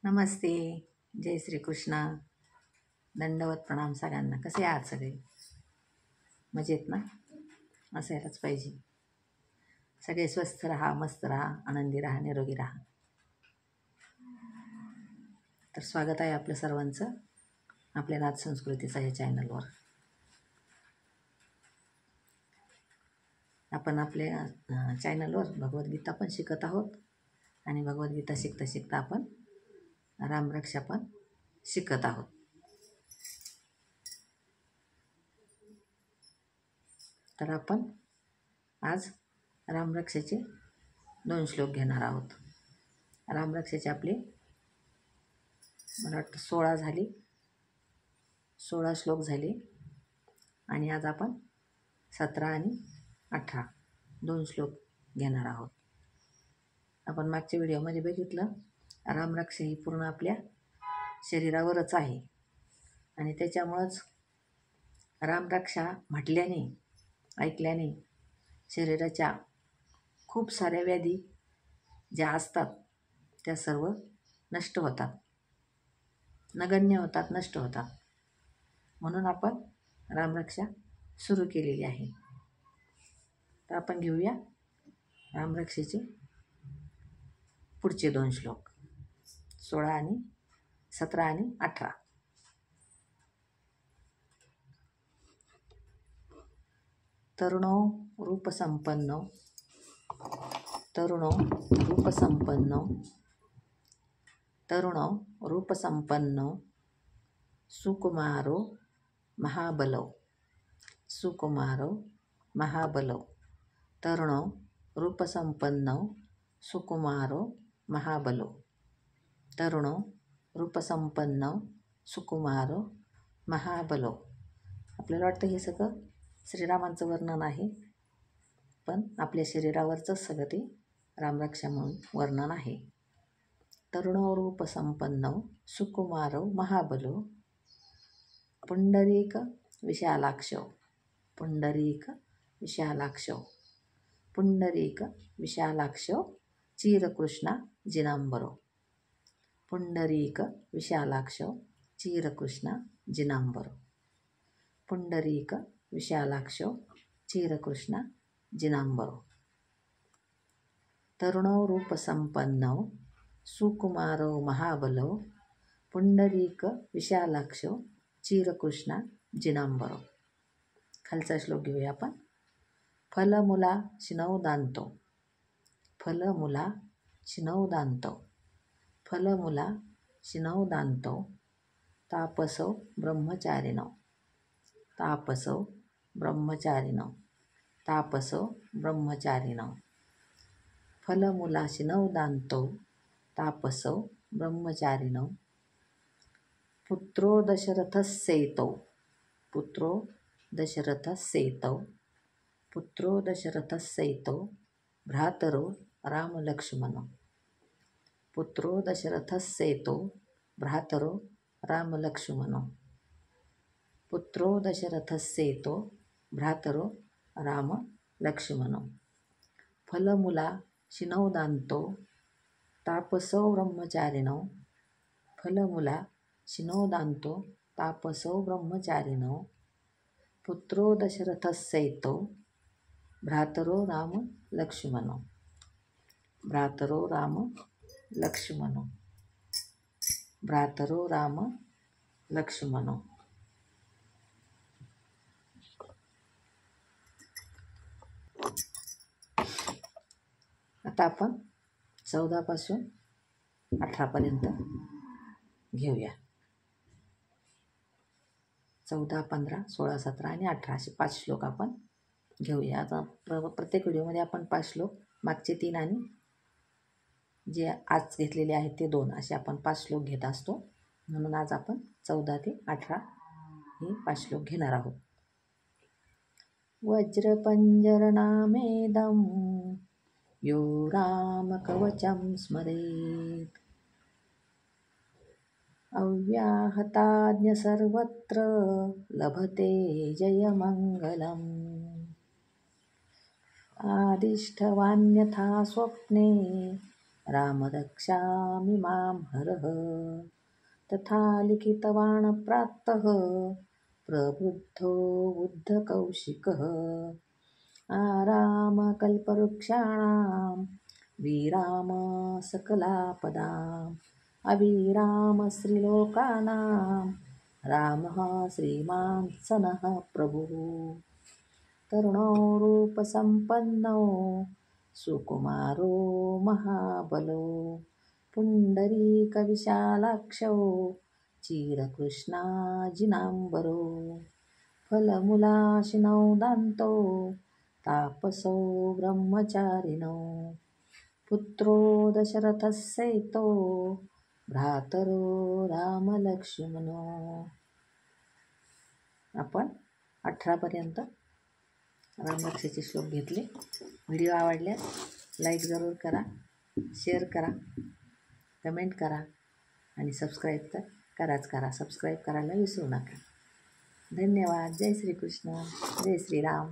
नमस्ते. जय श्रीकृष्ण. दंडवत प्रणाम सगळ्यांना. कसे आहात सगळे? मजेत ना? असायलाच पाहिजे. सगळे स्वस्थ राहा, मस्त राहा, आनंदी राहा, निरोगी राहा. तर स्वागत आहे आपलं सर्वांचं आपल्या नाथ संस्कृतीचा या चॅनलवर. आपण आपल्या चॅनलवर भगवद्गीता पण शिकत आहोत आणि भगवद्गीता शिकता शिकता आपण रामरक्षा पण शिकत आहोत. तर आपण आज रामरक्षेचे 2 श्लोक घेणार आहोत. रामरक्षेचे आपले मला वाटतं 16 श्लोक झाले आणि आज आपण 17 आणि 18 2 श्लोक घेणार आहोत. आपण मागच्या व्हिडिओमध्ये बघितलं रामरक्षा ही पूर्ण आपल्या शरीरावरच आहे आणि त्याच्यामुळंच रामरक्षा म्हटल्याने ऐकल्याने शरीराच्या खूप साऱ्या व्याधी ज्या असतात त्या सर्व नष्ट होतात, नगण्य होतात, नष्ट होतात. म्हणून आपण रामरक्षा सुरू केलेली आहे. तर आपण घेऊया रामरक्षेचे पुढचे 2 श्लोक 17 आणि 18. तरुणो रूपसंपन्नो सुकुमारो महाबलो तरुणो रूपसंपन्नो सुकुमारो महाबलो तरुणो रूपसंपन्नो सुकुमारो महाबलो. आपल्याला वाटतं हे सगळं श्रीरामांचं वर्णन आहे, पण आपल्या शरीरावरचंच सगळं ते रामरक्षा म्हणून वर्णन आहे. तरुणो रूपसंपन्नो सुकुमारो महाबलो पुंडरीक विशालाक्षो चीरकृष्ण जिनांबरो पुंडरीक विशालाक्षो चीरकृष्ण जिनांबरो पुंडरीक विशालाक्षो चीरकृष्ण जिनांबरो. तरुणो रूपसंपन्नो सुकुमारो महाबलो पुंडरीक विशालाक्षो चीरकृष्ण जिनांबरो. खालचा श्लोक घेऊया आपण. फलमुला शिनौदान्तो तापसो ब्रह्मचारिणो फलमुला शिनौदान्तो तापसो ब्रह्मचारिणो पुत्रो दशरथस्यैतो भ्रातरो रामलक्ष्मणो फलमुला शिनौदान्तो तापसो ब्रह्मचारिणो पुत्रो दशरथस्यैतो भ्रातरो राम लक्ष्मणो. आता आपण 14 पासून 18 पर्यंत घेऊया. 14, 15, 16, 17 आणि 18 असे 5 श्लोक आपण घेऊया. आता प्रत्येक व्हिडिओमध्ये आपण 5 श्लोक, मागचे 3 आणि जे आज घेतलेले आहेत ते 2 असे आपण 5 श्लोक घेत असतो. म्हणून आज आपण 14 ते 18 हे 5 श्लोक घेणार आहोत. वज्रपंजरनामेदं यो रामकवचं स्मरेत् अव्याहताज्ञ सर्वत्र लभते जयमङ्गलम् आदिष्टवान्यथा स्वप्ने राम रक्षामि मां हरः। तथा लिखितवान् प्रातः प्रबुद्धो बुद्धकौशिकः। आरामकल्पवृक्षाणां विराम सकलापदाम् अविराम श्रीलोकानां रामः श्रीमान् सनः प्रभुः। तरुणो रूपसम्पन्नो सुकुमारो महाबलो पुण्डरीकविशालाक्षो चिरकृष्णाजिनाम्बरो फलमूलाशिनौ दान्तो तापसो ब्रह्मचारिणो पुत्रो दशरथस्येतो भ्रातरो रामलक्ष्मणो। आपण 18पर्यंत रामरक्षाचे श्लोक घेतले. व्हिडिओ आवडल्यास लाईक जरूर करा, शेअर करा, कमेंट करा आणि सबस्क्राईब तर करा. सबस्क्राईब करायला विसरू नका. धन्यवाद. जय श्रीकृष्ण, जय श्रीराम.